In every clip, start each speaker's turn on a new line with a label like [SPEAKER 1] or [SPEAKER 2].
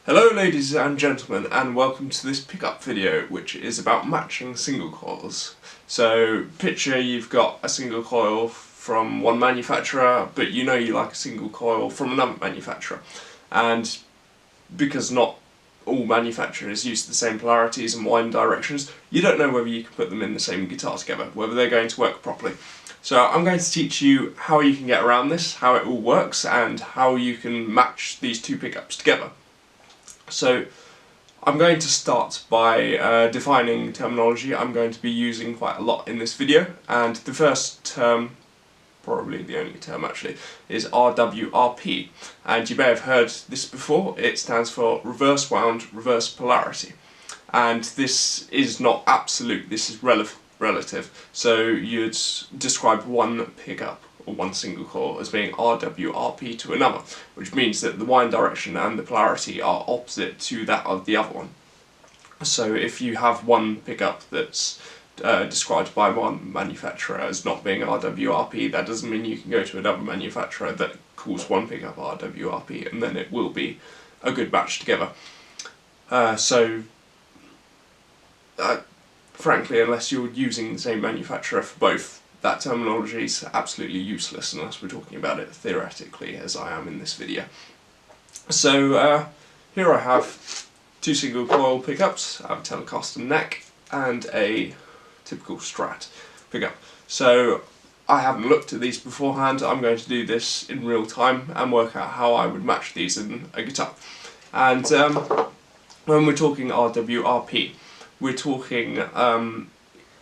[SPEAKER 1] Hello ladies and gentlemen, and welcome to this pickup video which is about matching single coils. So picture you've got a single coil from one manufacturer, but you know you like a single coil from another manufacturer, and because not all manufacturers use the same polarities and wind directions, you don't know whether you can put them in the same guitar together, whether they're going to work properly. So I'm going to teach you how you can get around this, how it all works, and how you can match these two pickups together. So I'm going to start by defining terminology I'm going to be using quite a lot in this video, and the first term, probably the only term actually, is RWRP, and you may have heard this before. It stands for reverse wound, reverse polarity, and this is not absolute, this is relative, so you'd describe one pickup or one single coil as being RWRP to another, which means that the wind direction and the polarity are opposite to that of the other one. So if you have one pickup that's described by one manufacturer as not being RWRP, that doesn't mean you can go to another manufacturer that calls one pickup RWRP and then it will be a good match together. Frankly, unless you're using the same manufacturer for both, that terminology is absolutely useless unless we're talking about it theoretically, as I am in this video. So here I have two single coil pickups. I have a Telecaster neck and a typical Strat pickup. So I haven't looked at these beforehand. I'm going to do this in real time and work out how I would match these in a guitar. And when we're talking RWRP, we're talking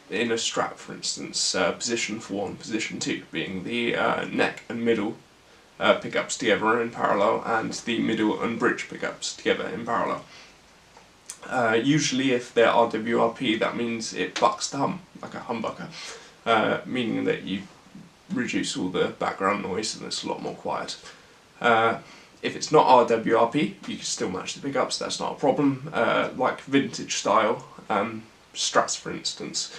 [SPEAKER 1] in a Strat, for instance, position 4 and position 2 being the neck and middle pickups together in parallel, and the middle and bridge pickups together in parallel. Usually if they're RWRP, that means it bucks the hum, like a humbucker, meaning that you reduce all the background noise and it's a lot more quiet. If it's not RWRP, you can still match the pickups, that's not a problem. Like vintage style Strats, for instance,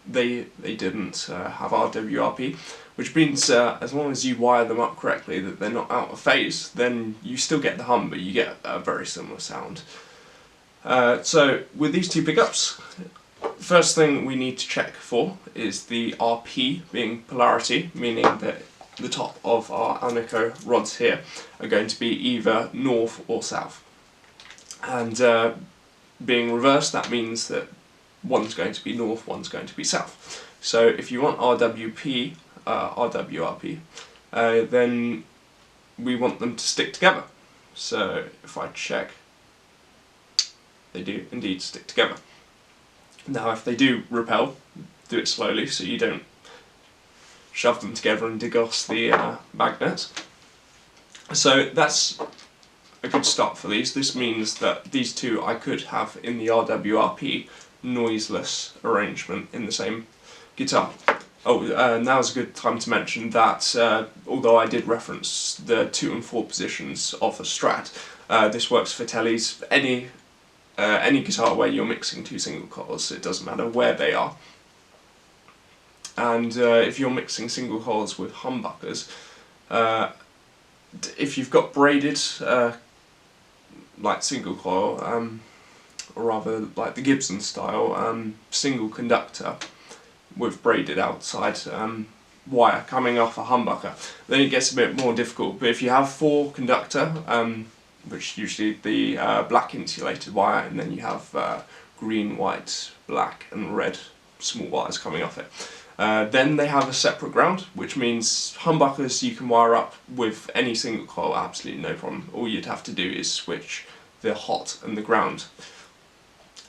[SPEAKER 1] they didn't have RWRP, which means as long as you wire them up correctly, that they're not out of phase, then you still get the hum, but you get a very similar sound. So with these two pickups, first thing we need to check for is the RP being polarity, meaning that the top of our anecho rods here are going to be either north or south. And being reversed, that means that one's going to be north, one's going to be south. So if you want RWRP, then we want them to stick together. So if I check, they do indeed stick together. Now if they do repel, do it slowly so you don't shove them together and degauss the magnets. So that's a good start for these. This means that these two I could have in the RWRP noiseless arrangement in the same guitar. Oh, now's a good time to mention that although I did reference the 2 and 4 positions of a Strat, this works for tellies, any guitar where you're mixing two single coils. It doesn't matter where they are. And if you're mixing single coils with humbuckers, if you've got braided like single coil, or rather like the Gibson style single conductor with braided outside wire coming off a humbucker, then it gets a bit more difficult. But if you have 4 conductor, which usually the black insulated wire, and then you have green, white, black and red small wires coming off it, then they have a separate ground, which means humbuckers you can wire up with any single coil, absolutely no problem. All you'd have to do is switch the hot and the ground.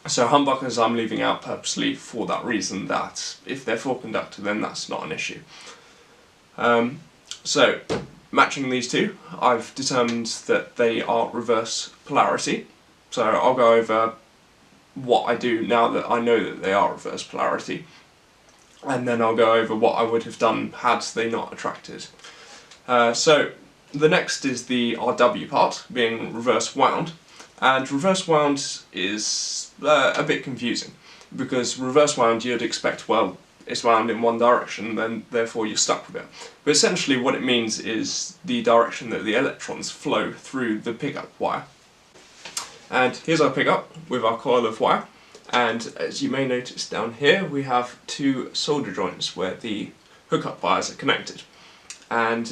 [SPEAKER 1] So humbuckers I'm leaving out purposely for that reason, that if they're 4 conductor then that's not an issue. So matching these two, I've determined that they are reverse polarity. So I'll go over what I do now that I know that they are reverse polarity, and then I'll go over what I would have done had they not attracted. So the next is the RW part, being reverse wound. And reverse wound is a bit confusing, because reverse wound you'd expect, well, it's wound in one direction, then therefore you're stuck with it. But essentially what it means is the direction that the electrons flow through the pickup wire. And here's our pickup with our coil of wire, and as you may notice down here we have two solder joints where the hookup wires are connected, and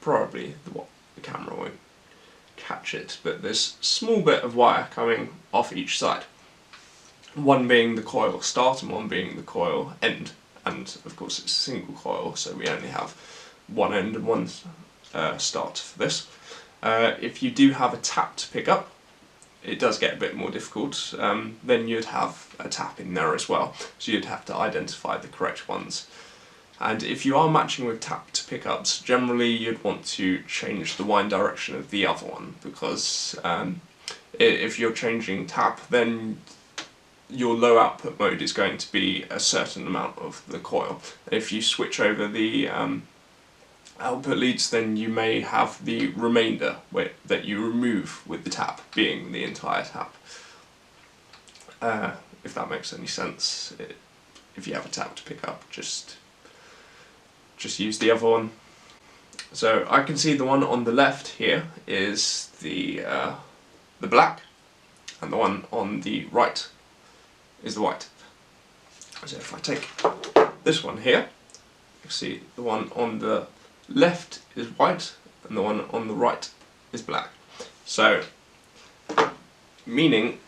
[SPEAKER 1] probably the camera won't catch it, but there's a small bit of wire coming off each side, one being the coil start and one being the coil end, and of course it's a single coil so we only have one end and one start for this. If you do have a tapped pickup, it does get a bit more difficult. Then you'd have a tap in there as well, so you'd have to identify the correct ones. And if you are matching with tapped pickups, generally you'd want to change the wind direction of the other one, because if you're changing tap, then your low output mode is going to be a certain amount of the coil. If you switch over the output leads, then you may have the remainder that you remove with the tap being the entire tap. If that makes any sense. If you have a tap to pick up, just use the other one. So I can see the one on the left here is the black, and the one on the right is the white. So if I take this one here, you see the one on the left is white and the one on the right is black. So, meaning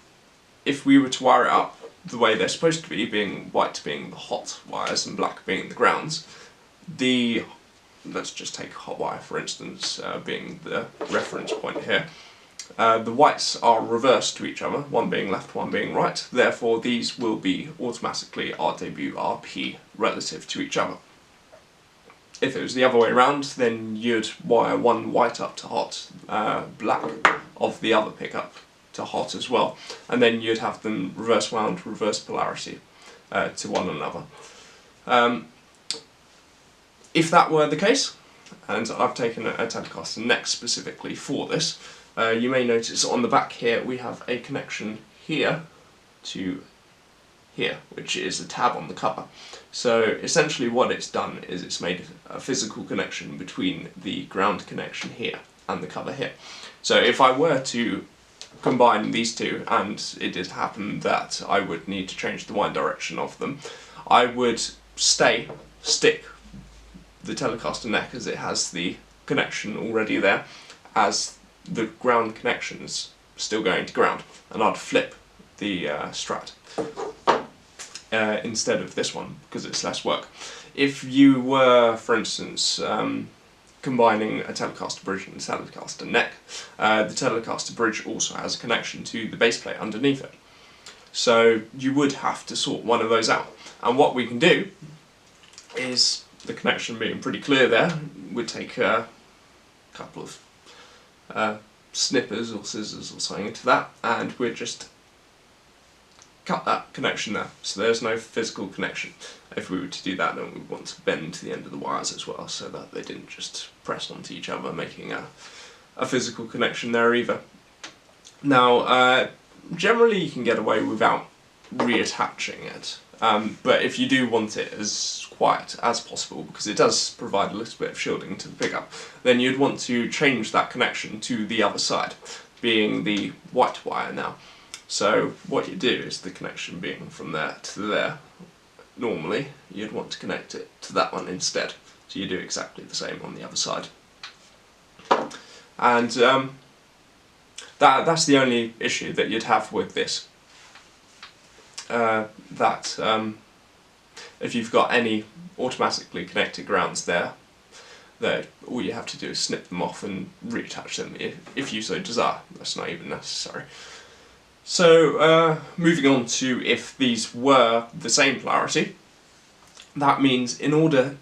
[SPEAKER 1] if we were to wire it up the way they're supposed to be, being white being the hot wires and black being the grounds, let's just take hot wire for instance, being the reference point here. The whites are reversed to each other, one being left, one being right, therefore these will be automatically RWRP relative to each other. If it was the other way around, then you'd wire one white up to hot, black of the other pickup to hot as well, and then you'd have them reverse wound, reverse polarity to one another. If that were the case, and I've taken a Telecaster neck specifically for this, you may notice on the back here we have a connection here to here, which is a tab on the cover. So essentially what it's done is it's made a physical connection between the ground connection here and the cover here. So if I were to combine these two, and it did happen that I would need to change the wind direction of them, I would stick the Telecaster neck as it has the connection already there, as the ground connection is still going to ground, and I'd flip the Strat instead of this one because it's less work. If you were, for instance, combining a Telecaster bridge and a Telecaster neck, the Telecaster bridge also has a connection to the base plate underneath it. So you would have to sort one of those out. And what we can do is, the connection being pretty clear there, we'd take a couple of snippers or scissors or something into that, and we'd just cut that connection there, so there's no physical connection. If we were to do that, then we want to bend the end of the wires as well, so that they didn't just press onto each other, making a physical connection there either. Now, generally you can get away without reattaching it, but if you do want it as quiet as possible, because it does provide a little bit of shielding to the pickup, then you'd want to change that connection to the other side, being the white wire now. So what you do is, the connection being from there to there, normally you'd want to connect it to that one instead. So you do exactly the same on the other side. And that's the only issue that you'd have with this. If you've got any automatically connected grounds there, all you have to do is snip them off and reattach them if you so desire. That's not even necessary. So, moving on to if these were the same polarity, that means in order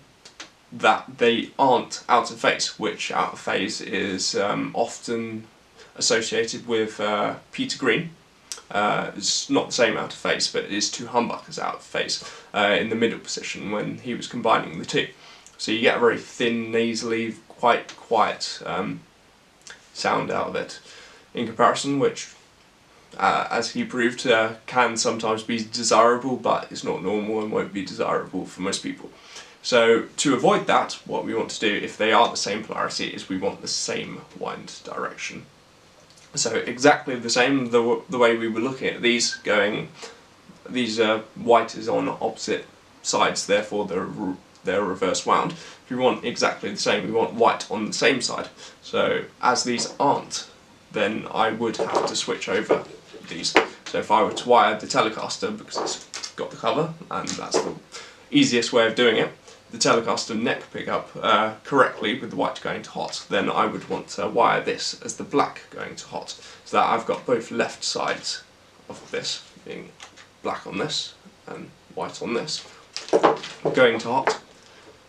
[SPEAKER 1] that they aren't out of phase, which out of phase is often associated with Peter Green. It's not the same out of phase, but it is two humbuckers out of phase in the middle position when he was combining the two. So you get a very thin, nasally, quite quiet sound out of it in comparison, which as he proved, can sometimes be desirable, but is not normal and won't be desirable for most people. So to avoid that, what we want to do, if they are the same polarity, is we want the same wind direction. So exactly the same, the way we were looking at these, going, these white is on opposite sides, therefore they're reverse wound. If we want exactly the same, we want white on the same side. So as these aren't, then I would have to switch over these. So if I were to wire the Telecaster, because it's got the cover, and that's the easiest way of doing it, the Telecaster neck pickup correctly with the white going to hot, then I would want to wire this as the black going to hot, so that I've got both left sides of this, being black on this and white on this, going to hot.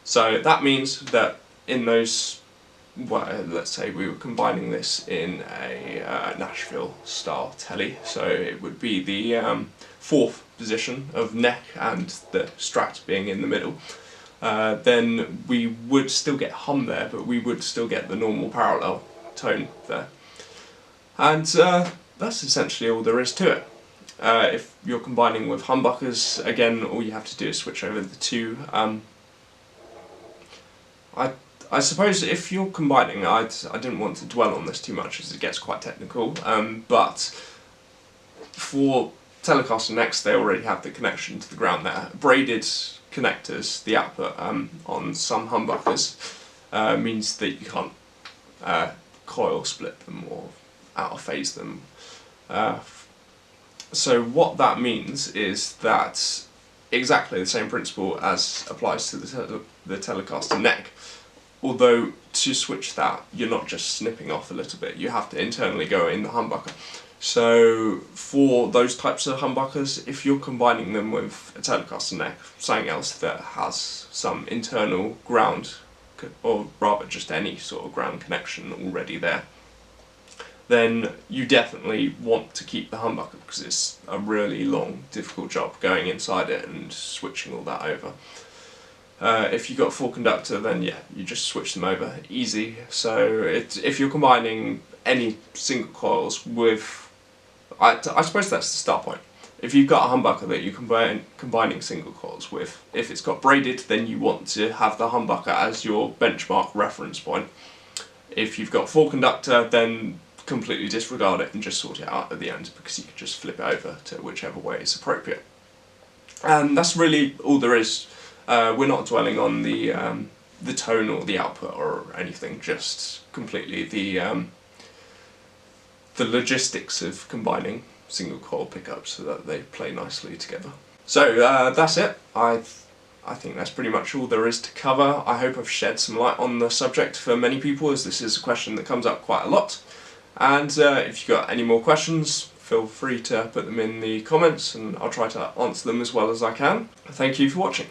[SPEAKER 1] So that means that in those, well, let's say we were combining this in a Nashville style telly, so it would be the fourth position of neck and the Strat being in the middle. Then we would still get hum there, but we would still get the normal parallel tone there. And that's essentially all there is to it. If you're combining with humbuckers, again, all you have to do is switch over the two. I suppose if you're combining, I didn't want to dwell on this too much as it gets quite technical, but for Telecaster necks, they already have the connection to the ground there. Braided connectors, the output on some humbuckers, means that you can't coil split them or out of phase them. So what that means is that exactly the same principle as applies to the Telecaster neck, although to switch that you're not just snipping off a little bit, you have to internally go in the humbucker. So for those types of humbuckers, if you're combining them with a Telecaster neck, something else that has some internal ground, or rather just any sort of ground connection already there, then you definitely want to keep the humbucker, because it's a really long, difficult job going inside it and switching all that over. If you've got a full conductor, then yeah, you just switch them over, easy. So if you're combining any single coils with, I suppose that's the start point. If you've got a humbucker that you're combining single coils with, if it's got braided, then you want to have the humbucker as your benchmark reference point. If you've got full conductor, then completely disregard it and just sort it out at the end, because you can just flip it over to whichever way is appropriate. And that's really all there is. We're not dwelling on the tone or the output or anything, just completely the logistics of combining single coil pickups so that they play nicely together. So that's it. I think that's pretty much all there is to cover. I hope I've shed some light on the subject for many people, as this is a question that comes up quite a lot. And if you've got any more questions, feel free to put them in the comments and I'll try to answer them as well as I can. Thank you for watching.